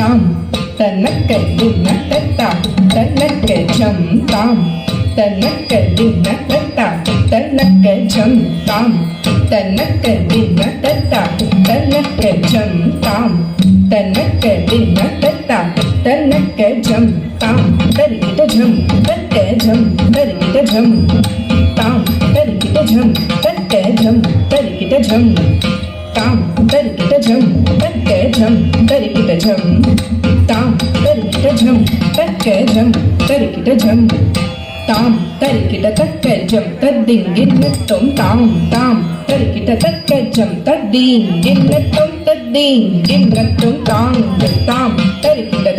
தாம் தன்னக்க தின்ன தத்தா தன்னக்க ஜம் தாம் தன்னக்க தின்ன தத்தா தன்னக்க ஜம் தாம் தன்னக்க தின்ன தத்தா தன்னக்க ஜம் தாம் தன்னக்க தின்ன தத்தா தன்னக்க ஜம் தாம் தரிகிட ஜம் தக்க ஜம் தரிகிட ஜம் தாம் தரிகிட ஜம் தக்க ஜம் தரிகிட ஜம் தாம் தரிகிட ஜம் தக்க ஜம் தரிகிட ஜம் தாம் தரிகிட ஜம் தக்க ஜம் தரிகிட ஜம் தாம் தரிகிட தக்க ஜம் தத்திங்கின்னத்தும் தாம் தாம் தரிகிட தக்க ஜம் தத்தீங்கின்னத்தும் தத்தீங்கின்னத்தும் தாம் தாம் தரிகிட